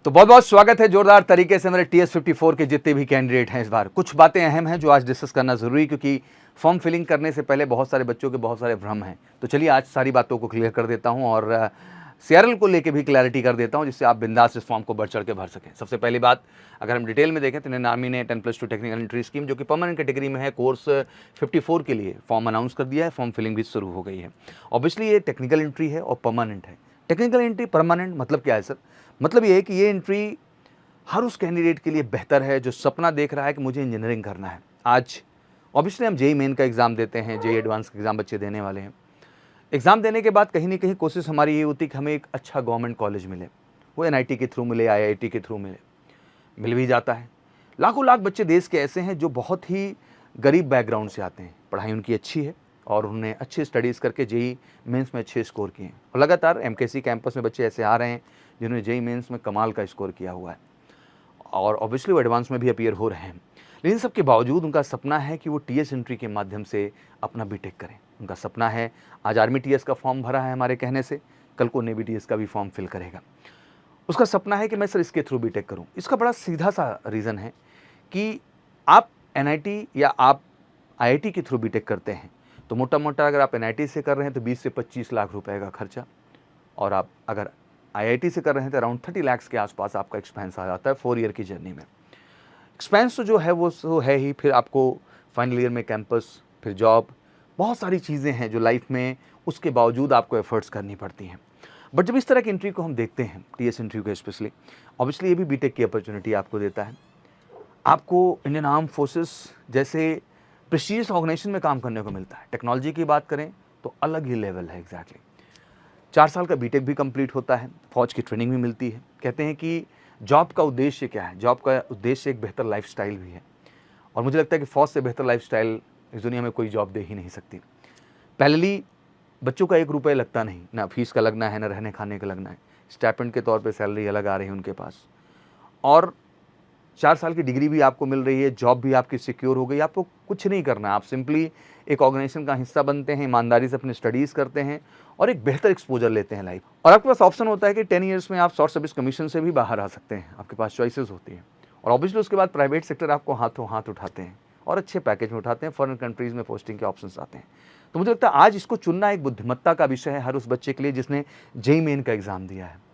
तो बहुत बहुत स्वागत है जोरदार तरीके से मेरे TS54 के जितने भी कैंडिडेट हैं। इस बार कुछ बातें अहम हैं जो आज डिस्कस करना ज़रूरी, क्योंकि फॉर्म फिलिंग करने से पहले बहुत सारे बच्चों के बहुत सारे भ्रम हैं। तो चलिए आज सारी बातों को क्लियर कर देता हूं और सीआरएल को लेके भी क्लैरिटी कर देता हूं, जिससे आप बिंदास इस फॉर्म को बढ़ चढ़ के भर सकें। सबसे पहली बात, अगर हम डिटेल में देखें तो इंडियन आर्मी ने 10+2 टेक्निकल एंट्री स्कीम, जो कि परमानेंट कैटेगरी में है, कोर्स 54 के लिए फॉर्म अनाउंस कर दिया है। फॉर्म फिलिंग भी शुरू हो गई है। ऑब्वियसली ये टेक्निकल एंट्री है और परमानेंट है। टेक्निकल एंट्री परमानेंट मतलब क्या है सर? मतलब ये है कि ये एंट्री हर उस कैंडिडेट के लिए बेहतर है जो सपना देख रहा है कि मुझे इंजीनियरिंग करना है। आज ऑब्वियसली हम जेईई मेन का एग्ज़ाम देते हैं, जेईई एडवांस का एग्ज़ाम बच्चे देने वाले हैं। एग्ज़ाम देने के बाद कहीं ना कहीं कोशिश हमारी ये होती है कि हमें एक अच्छा गवर्नमेंट कॉलेज मिले, वो एनआईटी के थ्रू मिले, आईआईटी के थ्रू मिले, मिल भी जाता है। लाखों लाख बच्चे देश के ऐसे हैं जो बहुत ही गरीब बैकग्राउंड से आते हैं, पढ़ाई उनकी अच्छी है और उन्होंने अच्छी स्टडीज़ करके जेईई मेंस में अच्छे स्कोर किए हैं। और लगातार एमकेसी कैंपस में बच्चे ऐसे आ रहे हैं जिन्होंने जेईई मेंस में कमाल का स्कोर किया हुआ है और ऑब्वियसली वो एडवांस में भी अपीयर हो रहे हैं। लेकिन सबके बावजूद उनका सपना है कि वो टीएस एंट्री के माध्यम से अपना बीटेक करें। उनका सपना है, आज आर्मी टीएस का फॉर्म भरा है हमारे कहने से, कल को नेवी टीएस का भी फॉर्म फिल करेगा। उसका सपना है कि मैं सर इसके थ्रू बीटेक करूं। इसका बड़ा सीधा सा रीज़न है कि आप एनआईटी या आप आईआईटी के थ्रू बीटेक करते हैं तो मोटा मोटा अगर आप एनआईटी से कर रहे हैं तो 20 से 25 लाख रुपए का खर्चा, और आप अगर आईआईटी से कर रहे हैं तो अराउंड 30 लाख के आसपास आपका एक्सपेंस आ जाता है 4 ईयर की जर्नी में। एक्सपेंस तो जो है वो तो है ही, फिर आपको फाइनल ईयर में कैंपस, फिर जॉब, बहुत सारी चीज़ें हैं जो लाइफ में उसके बावजूद आपको एफर्ट्स करनी पड़ती हैं। बट जब इस तरह की एंट्री को हम देखते हैं, टीएस एंट्री को स्पेशली, ऑब्वियसली ये भी बीटेक की अपॉर्चुनिटी आपको देता है। आपको इंडियन आर्म फोर्सेस जैसे प्रेस्टीजियस ऑर्गेनाइजेशन में काम करने को मिलता है। टेक्नोलॉजी की बात करें तो अलग ही लेवल है। एग्जैक्टली 4 साल का बीटेक भी कंप्लीट होता है, फौज की ट्रेनिंग भी मिलती है। कहते हैं कि जॉब का उद्देश्य क्या है? जॉब का उद्देश्य एक बेहतर लाइफस्टाइल भी है, और मुझे लगता है कि फौज से बेहतर लाइफस्टाइल इस दुनिया में कोई जॉब दे ही नहीं सकती। पहली बच्चों का 1 रुपये लगता नहीं, ना फीस का लगना है, ना रहने खाने का लगना है। स्टाइपेंड के तौर पे सैलरी अलग आ रही है उनके पास, और 4 साल की डिग्री भी आपको मिल रही है, जॉब भी आपकी सिक्योर हो गई। आपको कुछ नहीं करना, आप सिंपली एक ऑर्गेनाइजेशन का हिस्सा बनते हैं, ईमानदारी से अपनी स्टडीज़ करते हैं और एक बेहतर एक्सपोजर लेते हैं लाइफ। और आपके पास ऑप्शन होता है कि 10 ईयर्स में आप शॉर्ट सर्विस कमीशन से भी बाहर आ सकते हैं। आपके पास चॉइसेस होती हैं, और ऑब्वियसली उसके बाद प्राइवेट सेक्टर आपको हाथों हाथ उठाते हैं और अच्छे पैकेज में उठाते हैं। फॉरेन कंट्रीज़ में पोस्टिंग के ऑप्शंस आते हैं। तो मुझे लगता है आज इसको चुनना एक बुद्धिमत्ता का विषय है हर उस बच्चे के लिए जिसने जेईई मेन का एग्ज़ाम दिया है।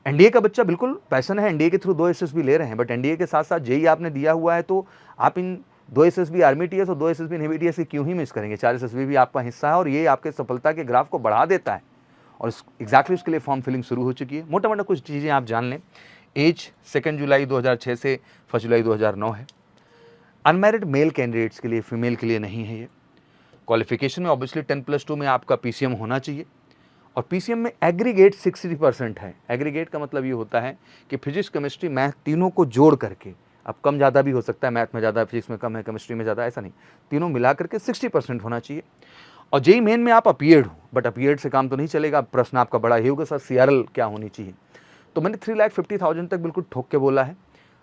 एनडीए का बच्चा बिल्कुल पैशन है, एनडीए के थ्रू 2 एसएसबी ले रहे हैं, बट एनडीए के साथ साथ जेईई आपने दिया हुआ है तो आप इन 2 एसएसबी आर्मी टीएस और 2 एसएसबी नेवी टीएस की क्यों ही मिस करेंगे? 4 एसएसबी भी आपका हिस्सा है और ये आपके सफलता के ग्राफ को बढ़ा देता है। और एग्जैक्टली उसके लिए फॉर्म फिलिंग शुरू हो चुकी है। मोटा मोटा कुछ चीज़ें आप जान लें। एज 2 जुलाई 2006 से 1 जुलाई 2009 है। अनमैरिड मेल कैंडिडेट्स के लिए, फीमेल के लिए नहीं है ये। क्वालिफिकेशन में ऑब्वियसली 10+2 में आपका पीसीएम होना चाहिए, और पीसीएम में एग्रीगेट 60% है। एग्रीगेट का मतलब ये होता है कि फिजिक्स, केमिस्ट्री, मैथ तीनों को जोड़ करके, अब कम ज़्यादा भी हो सकता है, मैथ में ज़्यादा, फिजिक्स में कम है, केमिस्ट्री में ज़्यादा, ऐसा नहीं, तीनों मिला करके 60% होना चाहिए। और जेईई मेन में आप अपीयर्ड हो, बट अपीयर्ड से काम तो नहीं चलेगा। प्रश्न आपका बड़ा ही होगा, सर सीआरएल क्या होनी चाहिए? तो मैंने 3,50,000 तक बिल्कुल ठोक के बोला है।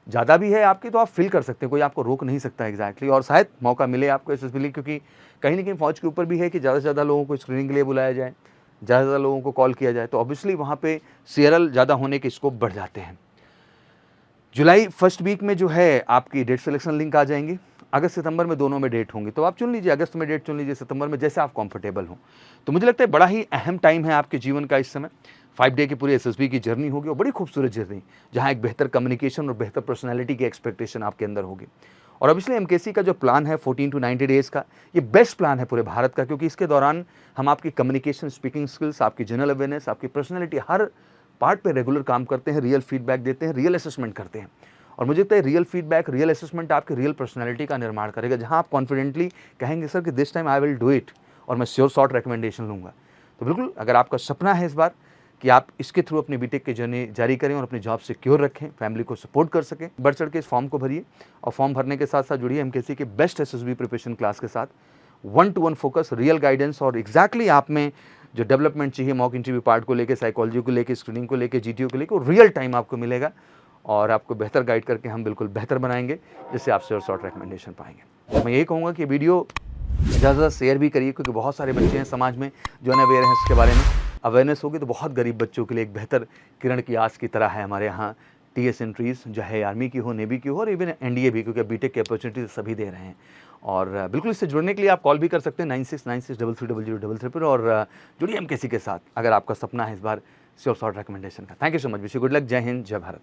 ज़्यादा भी है आपकी तो आप फिल कर सकते हैं, कोई आपको रोक नहीं सकता एग्जैक्टली। और शायद मौका मिले आपको एसएसबी, क्योंकि कहीं ना कहीं फौज के ऊपर भी है कि ज़्यादा से ज़्यादा लोगों को स्क्रीनिंग के लिए बुलाया जाए, ज़्यादा से ज़्यादा लोगों को कॉल किया जाए, तो ऑब्वियसली वहाँ पे सीआरएल ज़्यादा होने के स्कोप बढ़ जाते हैं। जुलाई फर्स्ट वीक में जो है आपकी डेट सिलेक्शन लिंक आ जाएंगे। अगस्त सितंबर में दोनों में डेट होंगी, तो आप चुन लीजिए, अगस्त में डेट चुन लीजिए, सितंबर में, जैसे आप कंफर्टेबल हो। तो मुझे लगता है बड़ा ही अहम टाइम है आपके जीवन का इस समय। 5 डे की पूरी एसएसबी की जर्नी होगी, और बड़ी खूबसूरत जर्नी, जहाँ एक बेहतर कम्युनिकेशन और बेहतर पर्सनैलिटी की एक्सपेक्टेशन आपके अंदर होगी। और ऑब्वियसली एमकेसी का जो प्लान है 14 to 90 डेज़ का, ये बेस्ट प्लान है पूरे भारत का, क्योंकि इसके दौरान हम आपकी कम्युनिकेशन, स्पीकिंग स्किल्स, आपकी जनरल अवेयरनेस, आपकी पर्सनैलिटी, हर पार्ट पे रेगुलर काम करते हैं, रियल फीडबैक देते हैं, रियल असेसमेंट करते हैं। और मुझे लगता है रियल फीडबैक, रियल असेसमेंट आपकी रियल पर्सनैलिटी का निर्माण करेगा, जहाँ आप कॉन्फिडेंटली कहेंगे सर कि this time I will do it, और मैं श्योर शॉर्ट रिकमेंडेशन लूँगा। तो बिल्कुल, अगर आपका सपना है इस बार कि आप इसके थ्रू अपनी बीटेक की जर्नी जारी करें और अपनी जॉब सिक्योर रखें, फैमिली को सपोर्ट कर सकें, बढ़ चढ़ के इस फॉर्म को भरिए। और फॉर्म भरने के साथ साथ जुड़िए एमकेसी के बेस्ट एसएसबी प्रिपरेशन क्लास के साथ। 1-to-1 फोकस, रियल गाइडेंस, और एग्जैक्टली आप में जो डेवलपमेंट चाहिए मॉक इंटरव्यू पार्ट को लेकर, साइकोलॉजी को लेकर, स्क्रीनिंग को लेकर, जीटीओ को लेकर, रियल टाइम आपको मिलेगा, और आपको बेहतर गाइड करके हम बिल्कुल बेहतर बनाएंगे, जिससे आप श्योर शॉर्ट रिकमेंडेशन पाएंगे। तो मैं यही कहूँगा कि वीडियो ज़्यादा शेयर भी करिए, क्योंकि बहुत सारे बच्चे हैं समाज में जो अनअवेयर हैं इसके बारे में। अवेयरनेस होगी तो बहुत गरीब बच्चों के लिए एक बेहतर किरण की आस की तरह है हमारे यहाँ टीएस एंट्रीज, चाहे आर्मी की हो, नेवी की हो, और इवन एनडीए भी, क्योंकि बीटेक की अपॉर्चुनिटीज सभी दे रहे हैं। और बिल्कुल इससे जुड़ने के लिए आप कॉल भी कर सकते हैं 9696330033 पर, और जुड़िए एमकेसी के साथ अगर आपका सपना है इस बार श्योर शॉर्ट रिकमेंडेशन का। Thank you so much, wish you good luck. जय हिंद, जय भारत।